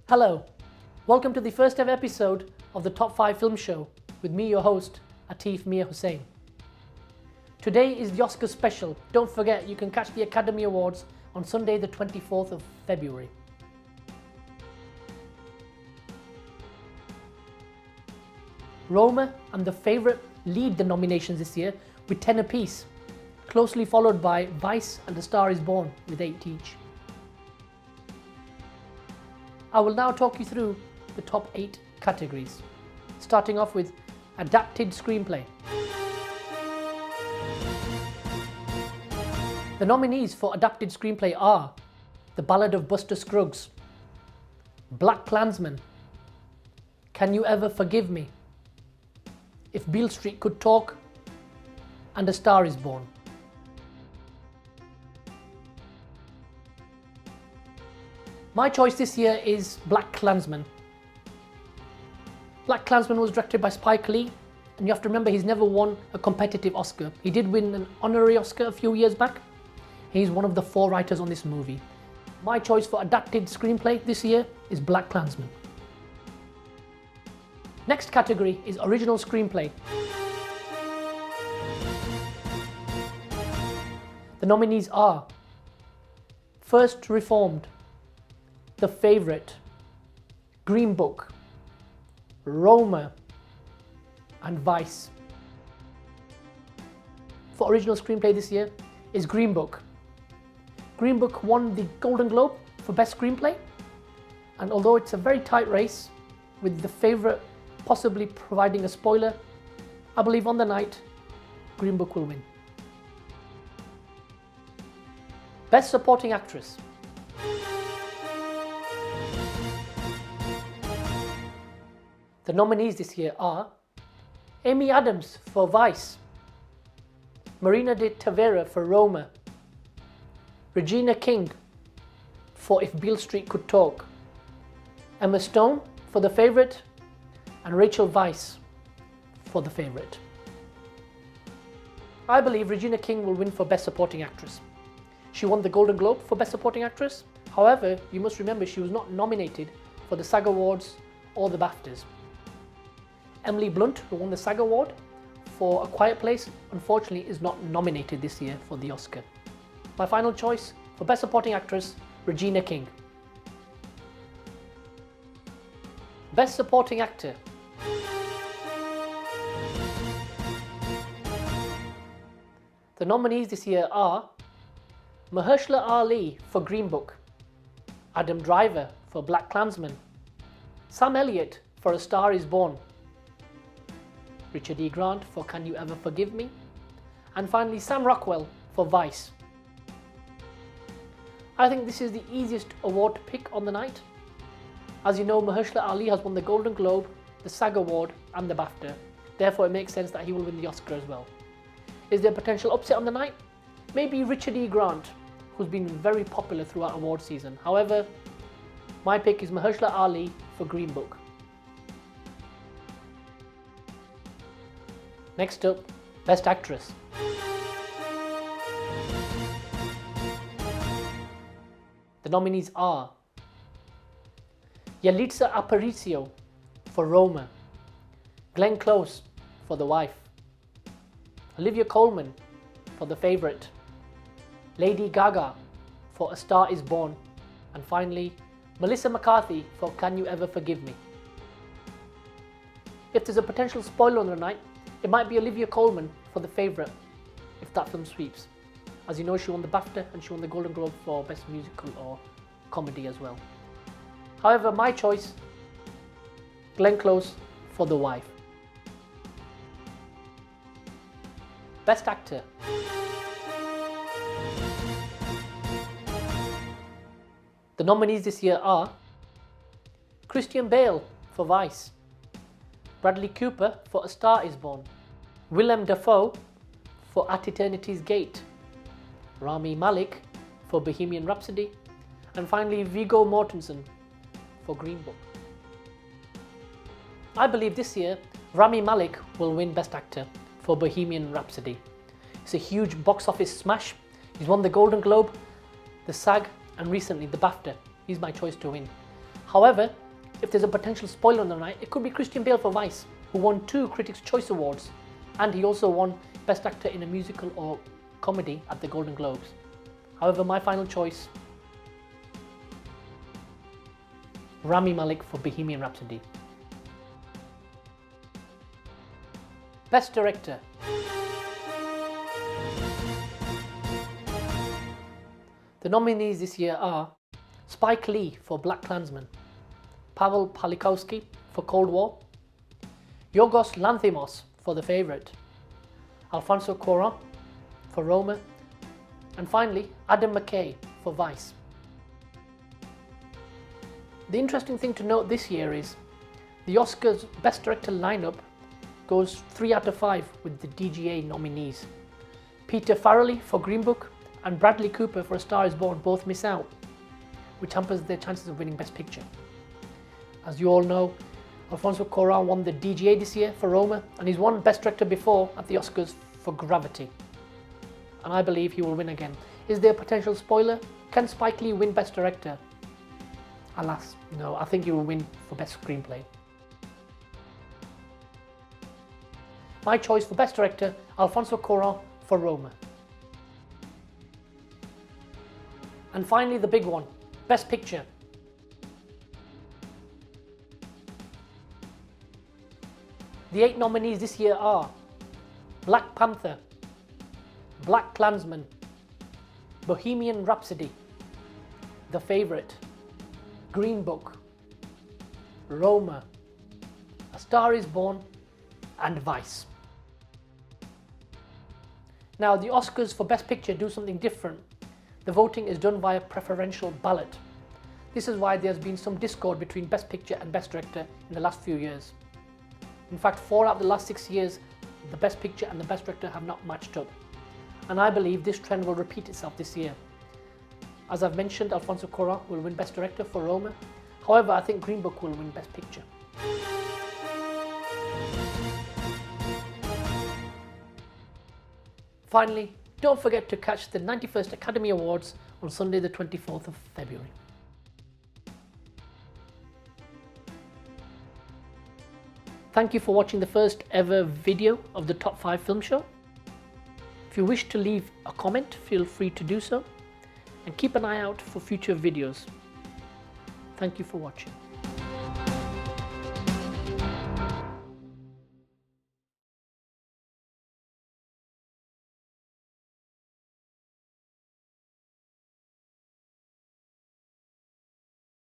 Hello, welcome to the first ever episode of the Top 5 Film Show with me, your host, Atif Mir Hussain. Today is the Oscars special. Don't forget, you can catch the Academy Awards on Sunday the 24th of February. Roma and The Favourite lead the nominations this year with 10 apiece, closely followed by Vice and A Star is Born with 8 each. I will now talk you through the top 8 categories, starting off with Adapted Screenplay. The nominees for Adapted Screenplay are The Ballad of Buster Scruggs, Black Klansman, Can You Ever Forgive Me, If Beale Street Could Talk, and A Star is Born. My choice this year is Black Klansman. Black Klansman was directed by Spike Lee, and you have to remember he's never won a competitive Oscar. He did win an honorary Oscar a few years back. He's one of the 4 writers on this movie. My choice for Adapted Screenplay this year is Black Klansman. Next category is Original Screenplay. The nominees are First Reformed, The Favourite, Green Book, Roma, and Vice. For Original Screenplay this year is Green Book. Green Book won the Golden Globe for Best Screenplay, and although it's a very tight race, with The Favourite possibly providing a spoiler, I believe on the night, Green Book will win. Best Supporting Actress. The nominees this year are Amy Adams for Vice, Marina de Tavera for Roma, Regina King for If Beale Street Could Talk, Emma Stone for The Favourite, and Rachel Weisz for The Favourite. I believe Regina King will win for Best Supporting Actress. She won the Golden Globe for Best Supporting Actress. However, you must remember she was not nominated for the SAG Awards or the BAFTAs. Emily Blunt, who won the SAG Award for A Quiet Place, unfortunately is not nominated this year for the Oscar. My final choice for Best Supporting Actress, Regina King. Best Supporting Actor. The nominees this year are Mahershala Ali for Green Book, Adam Driver for Black Klansman, Sam Elliott for A Star is Born, Richard E. Grant for Can You Ever Forgive Me, and finally Sam Rockwell for Vice. I think this is the easiest award to pick on the night. As you know, Mahershala Ali has won the Golden Globe, the SAG Award and the BAFTA. Therefore, it makes sense that he will win the Oscar as well. Is there a potential upset on the night? Maybe Richard E. Grant, who's been very popular throughout award season. However, my pick is Mahershala Ali for Green Book. Next up, Best Actress. The nominees are Yalitza Aparicio for Roma, Glenn Close for The Wife, Olivia Colman for The Favourite, Lady Gaga for A Star is Born, and finally Melissa McCarthy for Can You Ever Forgive Me. If there's a potential spoiler on the night, it might be Olivia Colman for The Favourite if that film sweeps. As you know, she won the BAFTA and she won the Golden Globe for Best Musical or Comedy as well. However, my choice, Glenn Close for The Wife. Best Actor. The nominees this year are Christian Bale for Vice, Bradley Cooper for A Star is Born, Willem Dafoe for At Eternity's Gate, Rami Malek for Bohemian Rhapsody, and finally Viggo Mortensen for Green Book. I believe this year Rami Malek will win Best Actor for Bohemian Rhapsody. It's a huge box office smash. He's won the Golden Globe, the SAG, and recently the BAFTA. He's my choice to win. However, if there's a potential spoiler on the night, it could be Christian Bale for Vice, who won 2 Critics' Choice Awards, and he also won Best Actor in a Musical or Comedy at the Golden Globes. However, my final choice, Rami Malek for Bohemian Rhapsody. Best Director. The nominees this year are Spike Lee for BlacKkKlansman, Pavel Palikowski for Cold War, Yorgos Lanthimos for The Favourite, Alfonso Cuarón for Roma, and finally Adam McKay for Vice. The interesting thing to note this year is the Oscars Best Director lineup goes 3 out of 5 with the DGA nominees. Peter Farrelly for Green Book and Bradley Cooper for A Star Is Born both miss out, which hampers their chances of winning Best Picture. As you all know, Alfonso Cuarón won the DGA this year for Roma, and he's won Best Director before at the Oscars for Gravity. And I believe he will win again. Is there a potential spoiler? Can Spike Lee win Best Director? Alas, no, I think he will win for Best Screenplay. My choice for Best Director, Alfonso Cuarón for Roma. And finally the big one, Best Picture. The 8 nominees this year are Black Panther, BlacKkKlansman, Bohemian Rhapsody, The Favourite, Green Book, Roma, A Star Is Born, and Vice. Now, the Oscars for Best Picture do something different. The voting is done via preferential ballot. This is why there's been some discord between Best Picture and Best Director in the last few years. In fact, 4 out of the last 6 years, the Best Picture and the Best Director have not matched up. And I believe this trend will repeat itself this year. As I've mentioned, Alfonso Cuarón will win Best Director for Roma. However, I think Green Book will win Best Picture. Finally, don't forget to catch the 91st Academy Awards on Sunday the 24th of February. Thank you for watching the first ever video of the Top 5 Film Show. If you wish to leave a comment, feel free to do so, and keep an eye out for future videos. Thank you for watching.